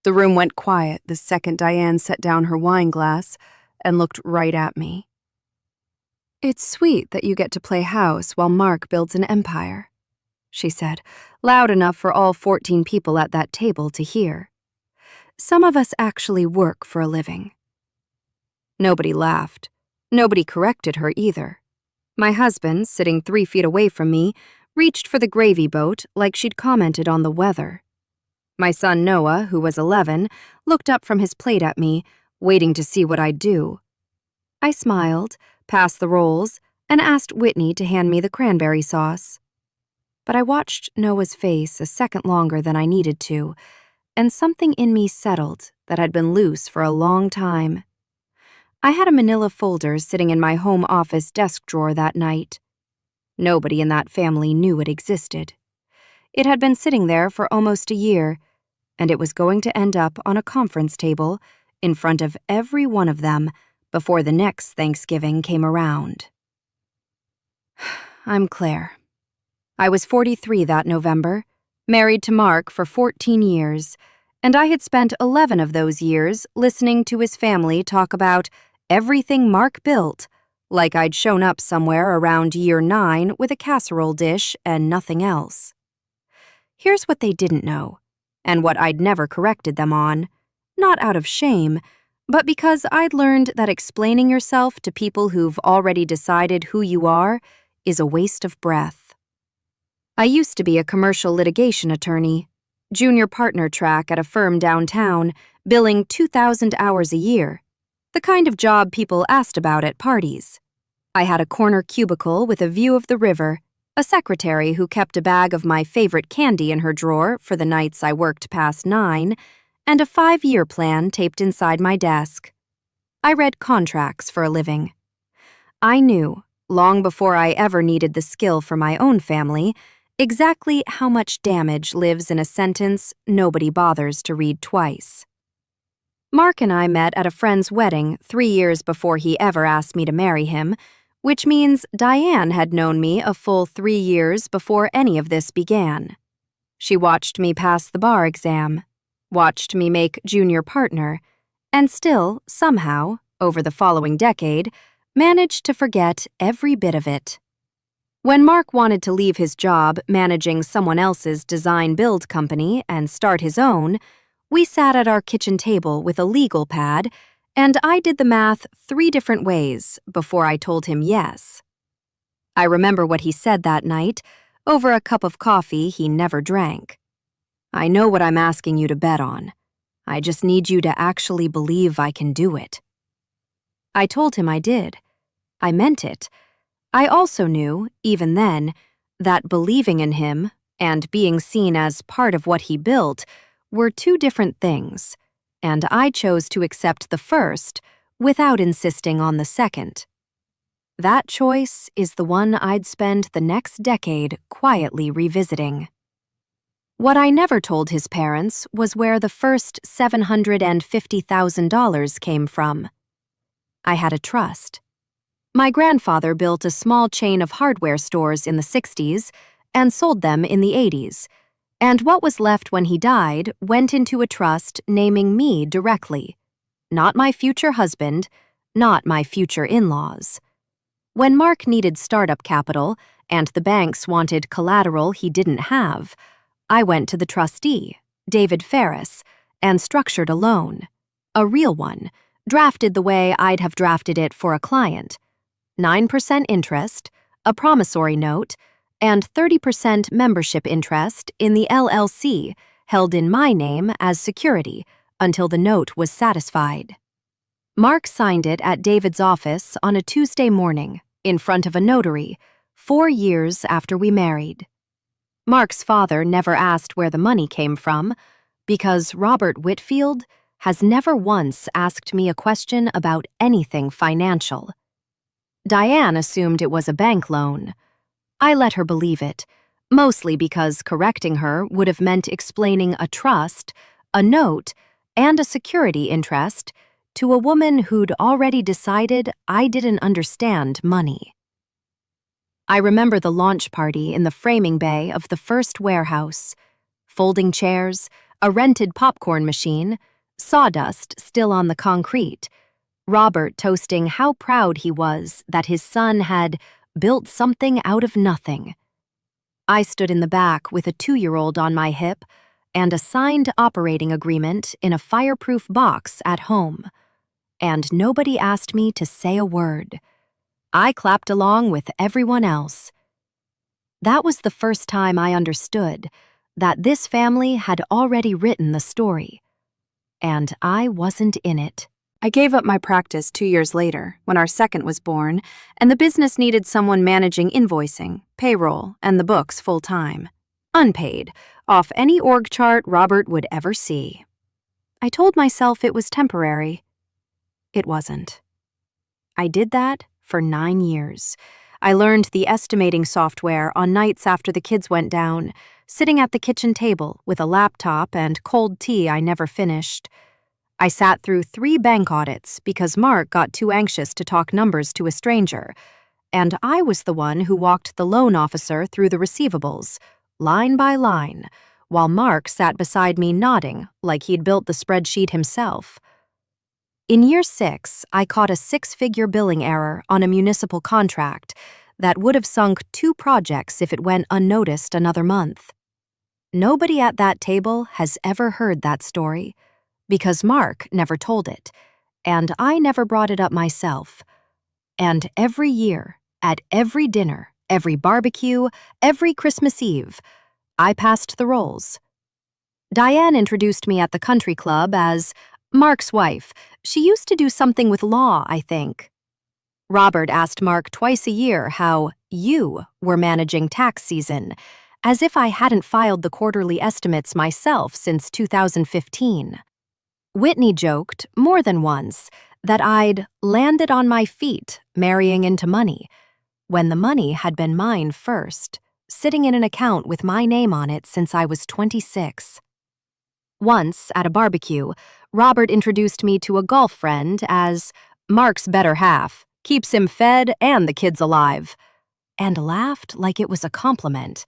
The room went quiet the second Diane set down her wine glass and looked right at me. "It's sweet that you get to play house while Mark builds an empire," she said, loud enough for all 14 people at that table to hear. "Some of us actually work for a living." Nobody laughed. Nobody corrected her either. My husband, sitting 3 feet away from me, reached for the gravy boat like she'd commented on the weather. My son Noah, who was 11, looked up from his plate at me, waiting to see what I'd do. I smiled, passed the rolls, and asked Whitney to hand me the cranberry sauce. But I watched Noah's face a second longer than I needed to, and something in me settled that had been loose for a long time. I had a manila folder sitting in my home office desk drawer that night. Nobody in that family knew it existed. It had been sitting there for almost a year, and it was going to end up on a conference table in front of every one of them before the next Thanksgiving came around. I'm Claire. I was 43 that November, married to Mark for 14 years, and I had spent 11 of those years listening to his family talk about everything Mark built, like I'd shown up somewhere around year 9 with a casserole dish and nothing else. Here's what they didn't know, and what I'd never corrected them on, not out of shame, but because I'd learned that explaining yourself to people who've already decided who you are is a waste of breath. I used to be a commercial litigation attorney, junior partner track at a firm downtown, billing 2,000 hours a year, the kind of job people asked about at parties. I had a corner cubicle with a view of the river, a secretary who kept a bag of my favorite candy in her drawer for the nights I worked past 9, and a 5-year plan taped inside my desk. I read contracts for a living. I knew, long before I ever needed the skill for my own family, exactly how much damage lives in a sentence nobody bothers to read twice. Mark and I met at a friend's wedding 3 years before he ever asked me to marry him, which means Diane had known me a full 3 years before any of this began. She watched me pass the bar exam, watched me make junior partner, and still, somehow, over the following decade, managed to forget every bit of it. When Mark wanted to leave his job managing someone else's design-build company and start his own, we sat at our kitchen table with a legal pad, and I did the math 3 different ways before I told him yes. I remember what he said that night, over a cup of coffee he never drank. "I know what I'm asking you to bet on. I just need you to actually believe I can do it." I told him I did. I meant it. I also knew, even then, that believing in him and being seen as part of what he built were 2 different things, and I chose to accept the first without insisting on the second. That choice is the one I'd spend the next decade quietly revisiting. What I never told his parents was where the first $750,000 came from. I had a trust. My grandfather built a small chain of hardware stores in the 60s and sold them in the 80s, and what was left when he died went into a trust naming me directly. Not my future husband, not my future in-laws. When Mark needed startup capital and the banks wanted collateral he didn't have, I went to the trustee, David Ferris, and structured a loan. A real one, drafted the way I'd have drafted it for a client. 9% interest, a promissory note, and 30% membership interest in the LLC held in my name as security until the note was satisfied. Mark signed it at David's office on a Tuesday morning in front of a notary, 4 years after we married. Mark's father never asked where the money came from because Robert Whitfield has never once asked me a question about anything financial. Diane assumed it was a bank loan. I let her believe it, mostly because correcting her would have meant explaining a trust, a note, and a security interest to a woman who'd already decided I didn't understand money. I remember the launch party in the framing bay of the first warehouse. Folding chairs, a rented popcorn machine, sawdust still on the concrete, Robert toasting how proud he was that his son had built something out of nothing. I stood in the back with a 2-year-old on my hip and a signed operating agreement in a fireproof box at home. And nobody asked me to say a word. I clapped along with everyone else. That was the first time I understood that this family had already written the story, and I wasn't in it. I gave up my practice 2 years later, when our second was born, and the business needed someone managing invoicing, payroll, and the books full-time. Unpaid, off any org chart Robert would ever see. I told myself it was temporary. It wasn't. I did that for 9 years. I learned the estimating software on nights after the kids went down, sitting at the kitchen table with a laptop and cold tea I never finished. I sat through 3 bank audits because Mark got too anxious to talk numbers to a stranger, and I was the one who walked the loan officer through the receivables, line by line, while Mark sat beside me nodding like he'd built the spreadsheet himself. In year 6, I caught a 6-figure billing error on a municipal contract that would have sunk 2 projects if it went unnoticed another month. Nobody at that table has ever heard that story, because Mark never told it, and I never brought it up myself. And every year, at every dinner, every barbecue, every Christmas Eve, I passed the rolls. Diane introduced me at the country club as Mark's wife. She used to do something with law, I think. Robert asked Mark twice a year how you were managing tax season, as if I hadn't filed the quarterly estimates myself since 2015. Whitney joked, more than once, that I'd landed on my feet marrying into money, when the money had been mine first, sitting in an account with my name on it since I was 26. Once, at a barbecue, Robert introduced me to a golf friend as Mark's better half, keeps him fed and the kids alive, and laughed like it was a compliment.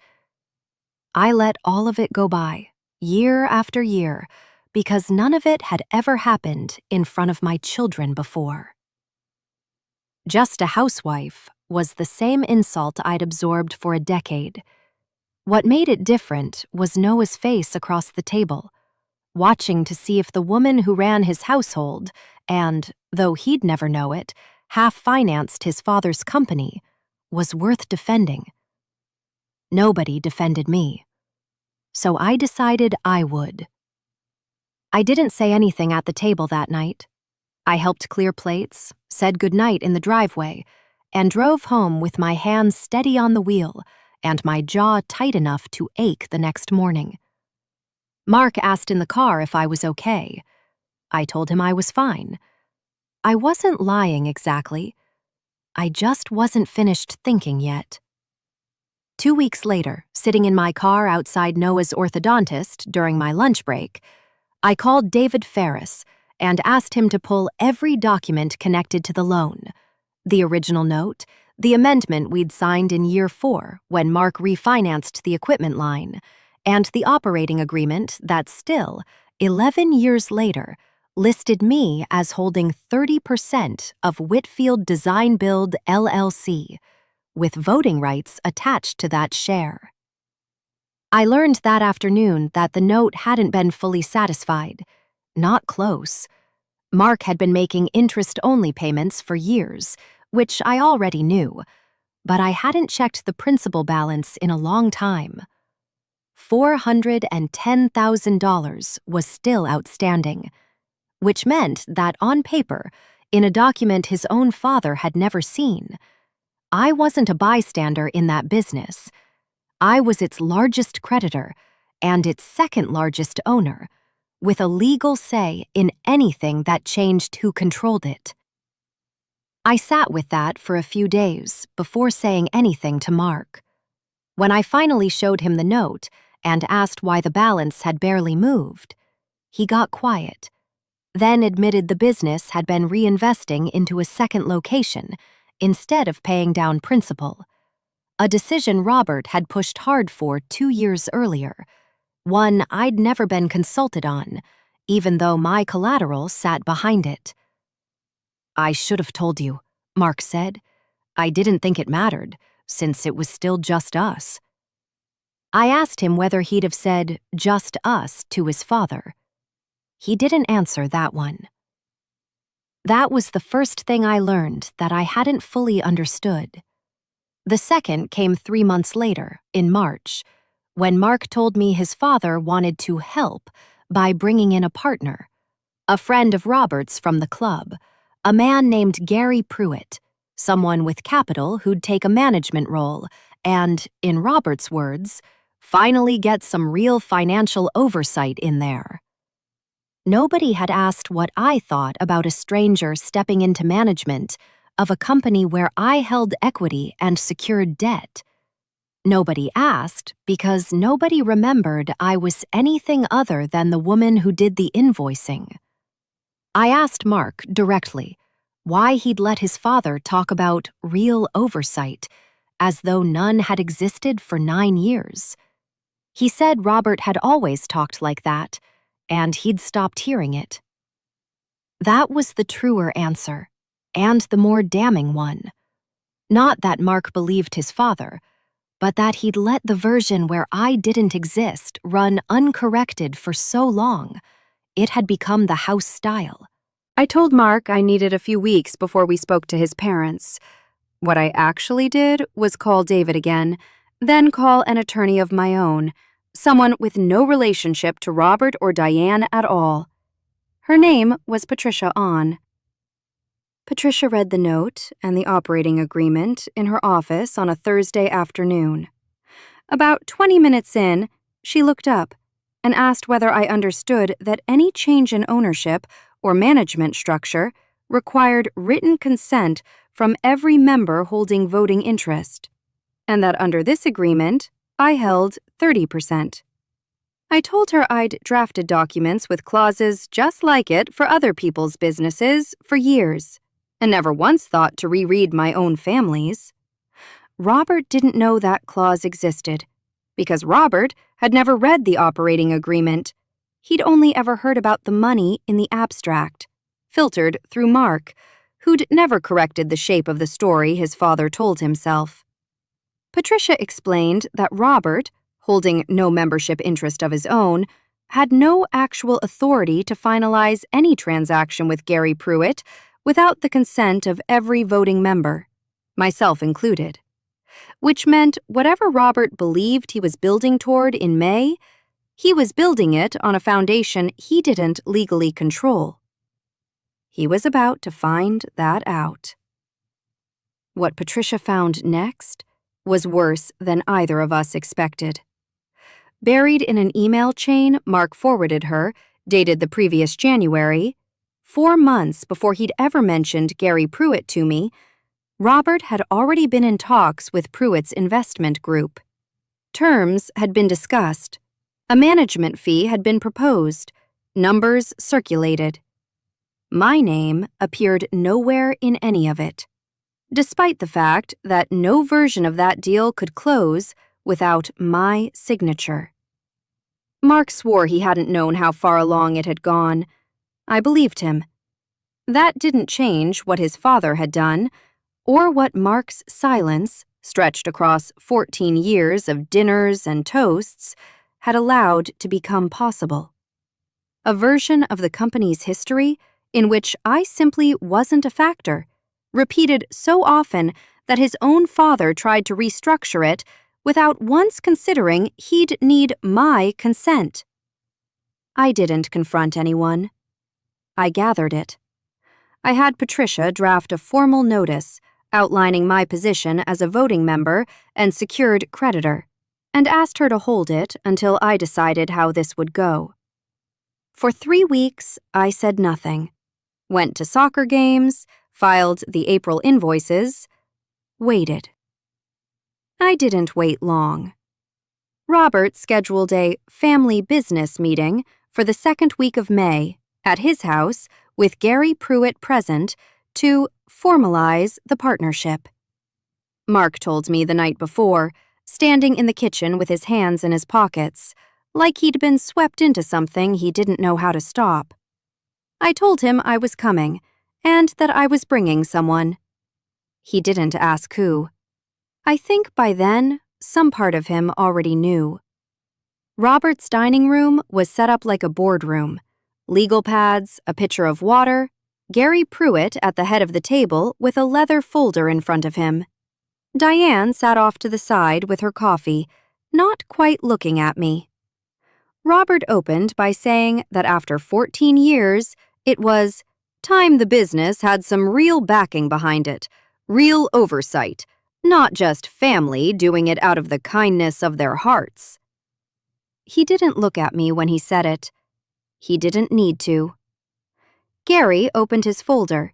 I let all of it go by, year after year, because none of it had ever happened in front of my children before. Just a housewife was the same insult I'd absorbed for a decade. What made it different was Noah's face across the table, watching to see if the woman who ran his household and, though he'd never know it, half-financed his father's company, was worth defending. Nobody defended me. So I decided I would. I didn't say anything at the table that night. I helped clear plates, said goodnight in the driveway, and drove home with my hands steady on the wheel and my jaw tight enough to ache the next morning. Mark asked in the car if I was okay. I told him I was fine. I wasn't lying exactly. I just wasn't finished thinking yet. 2 weeks later, sitting in my car outside Noah's orthodontist during my lunch break, I called David Ferris and asked him to pull every document connected to the loan. The original note, the amendment we'd signed in year 4 when Mark refinanced the equipment line, and the operating agreement that still, 11 years later, listed me as holding 30% of Whitfield Design Build LLC, with voting rights attached to that share. I learned that afternoon that the note hadn't been fully satisfied. Not close. Mark had been making interest-only payments for years, which I already knew, but I hadn't checked the principal balance in a long time. $410,000 was still outstanding, which meant that on paper, in a document his own father had never seen, I wasn't a bystander in that business. I was its largest creditor and its second largest owner, with a legal say in anything that changed who controlled it. I sat with that for a few days before saying anything to Mark. When I finally showed him the note and asked why the balance had barely moved, he got quiet, then admitted the business had been reinvesting into a second location instead of paying down principal, a decision Robert had pushed hard for 2 years earlier, one I'd never been consulted on, even though my collateral sat behind it. "I should have told you," Mark said. "I didn't think it mattered, since it was still just us." I asked him whether he'd have said "just us" to his father. He didn't answer that one. That was the first thing I learned that I hadn't fully understood. The second came 3 months later, in March, when Mark told me his father wanted to help by bringing in a partner, a friend of Robert's from the club, a man named Gary Pruitt, someone with capital who'd take a management role and, in Robert's words, finally get some real financial oversight in there. Nobody had asked what I thought about a stranger stepping into management of a company where I held equity and secured debt. Nobody asked because nobody remembered I was anything other than the woman who did the invoicing. I asked Mark directly why he'd let his father talk about real oversight, as though none had existed for 9 years. He said Robert had always talked like that, and he'd stopped hearing it. That was the truer answer, and the more damning one. Not that Mark believed his father, but that he'd let the version where I didn't exist run uncorrected for so long, it had become the house style. I told Mark I needed a few weeks before we spoke to his parents. What I actually did was call David again, then call an attorney of my own, someone with no relationship to Robert or Diane at all. Her name was Patricia Ahn. Patricia read the note and the operating agreement in her office on a Thursday afternoon. About 20 minutes in, she looked up and asked whether I understood that any change in ownership or management structure required written consent from every member holding voting interest, and that under this agreement, I held 30%. I told her I'd drafted documents with clauses just like it for other people's businesses for years, and never once thought to reread my own family's. Robert didn't know that clause existed, because Robert had never read the operating agreement. He'd only ever heard about the money in the abstract, filtered through Mark, who'd never corrected the shape of the story his father told himself. Patricia explained that Robert, holding no membership interest of his own, had no actual authority to finalize any transaction with Gary Pruitt without the consent of every voting member, myself included, which meant whatever Robert believed he was building toward in May, he was building it on a foundation he didn't legally control. He was about to find that out. What Patricia found next was worse than either of us expected. Buried in an email chain Mark forwarded her, dated the previous January, 4 months before he'd ever mentioned Gary Pruitt to me, Robert had already been in talks with Pruitt's investment group. Terms had been discussed. A management fee had been proposed. Numbers circulated. My name appeared nowhere in any of it, despite the fact that no version of that deal could close without my signature. Mark swore he hadn't known how far along it had gone. I believed him. That didn't change what his father had done, or what Mark's silence, stretched across 14 years of dinners and toasts, had allowed to become possible. A version of the company's history in which I simply wasn't a factor, repeated so often that his own father tried to restructure it without once considering he'd need my consent. I didn't confront anyone. I gathered it. I had Patricia draft a formal notice outlining my position as a voting member and secured creditor, and asked her to hold it until I decided how this would go. For 3 weeks, I said nothing. Went to soccer games, filed the April invoices, waited. I didn't wait long. Robert scheduled a family business meeting for the second week of May at his house with Gary Pruitt present to formalize the partnership. Mark told me the night before, standing in the kitchen with his hands in his pockets, like he'd been swept into something he didn't know how to stop. I told him I was coming, and that I was bringing someone. He didn't ask who. I think by then, some part of him already knew. Robert's dining room was set up like a boardroom. Legal pads, a pitcher of water, Gary Pruitt at the head of the table with a leather folder in front of him. Diane sat off to the side with her coffee, not quite looking at me. Robert opened by saying that after 14 years, it was time the business had some real backing behind it, real oversight, not just family doing it out of the kindness of their hearts. He didn't look at me when he said it. He didn't need to. Gary opened his folder.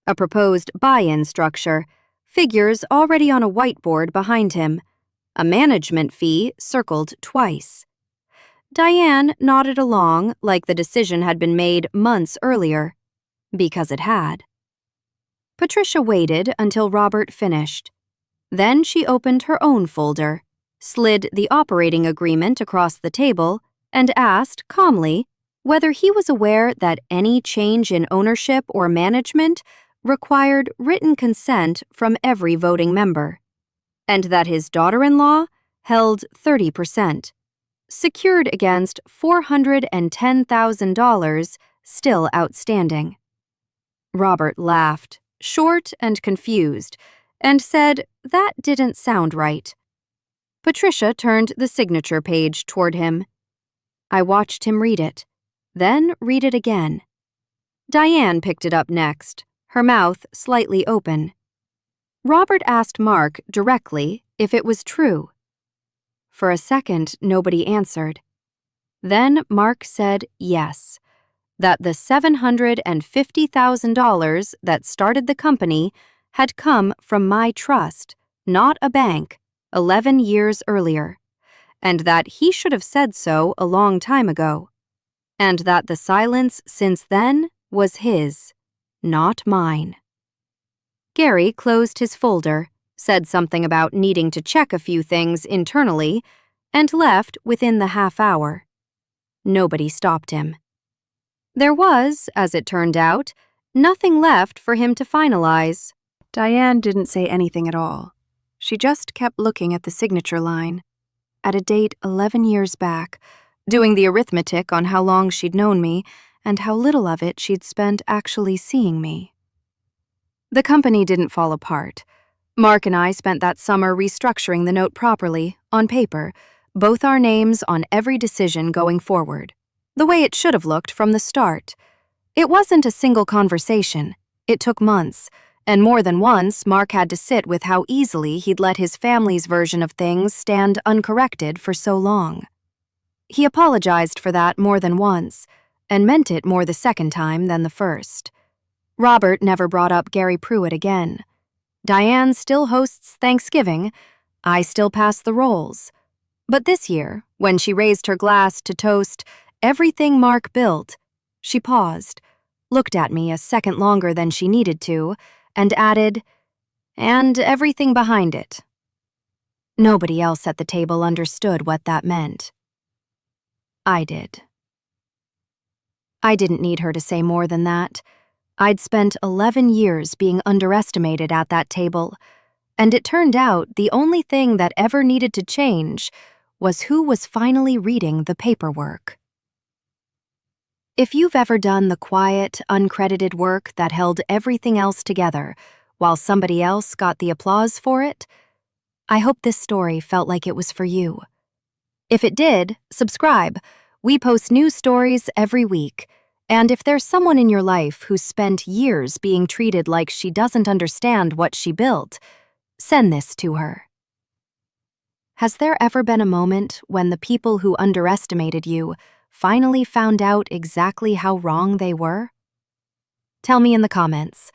A proposed buy-in structure, figures already on a whiteboard behind him, a management fee circled twice. Diane nodded along like the decision had been made months earlier, because it had. Patricia waited until Robert finished. Then she opened her own folder, slid the operating agreement across the table, and asked calmly whether he was aware that any change in ownership or management required written consent from every voting member, and that his daughter-in-law held 30%, secured against $410,000 still outstanding. Robert laughed, short and confused, and said that didn't sound right. Patricia turned the signature page toward him. I watched him read it, then read it again. Diane picked it up next, her mouth slightly open. Robert asked Mark directly if it was true. For a second, nobody answered. Then Mark said yes, that the $750,000 that started the company had come from my trust, not a bank, 11 years earlier, and that he should have said so a long time ago, and that the silence since then was his, not mine. Gary closed his folder, said something about needing to check a few things internally, and left within the half hour. Nobody stopped him. There was, as it turned out, nothing left for him to finalize. Diane didn't say anything at all. She just kept looking at the signature line, at a date 11 years back, doing the arithmetic on how long she'd known me and how little of it she'd spent actually seeing me. The company didn't fall apart. Mark and I spent that summer restructuring the note properly, on paper, both our names on every decision going forward, the way it should have looked from the start. It wasn't a single conversation. It took months, and more than once Mark had to sit with how easily he'd let his family's version of things stand uncorrected for so long. He apologized for that more than once, and meant it more the second time than the first. Robert never brought up Gary Pruitt again. Diane still hosts Thanksgiving. I still pass the rolls. But this year, when she raised her glass to toast everything Mark built, she paused, looked at me a second longer than she needed to, and added, "And everything behind it." Nobody else at the table understood what that meant. I did. I didn't need her to say more than that. I'd spent 11 years being underestimated at that table, and it turned out the only thing that ever needed to change was who was finally reading the paperwork. If you've ever done the quiet, uncredited work that held everything else together while somebody else got the applause for it, I hope this story felt like it was for you. If it did, subscribe. We post new stories every week. And if there's someone in your life who's spent years being treated like she doesn't understand what she built, send this to her. Has there ever been a moment when the people who underestimated you finally found out exactly how wrong they were? Tell me in the comments.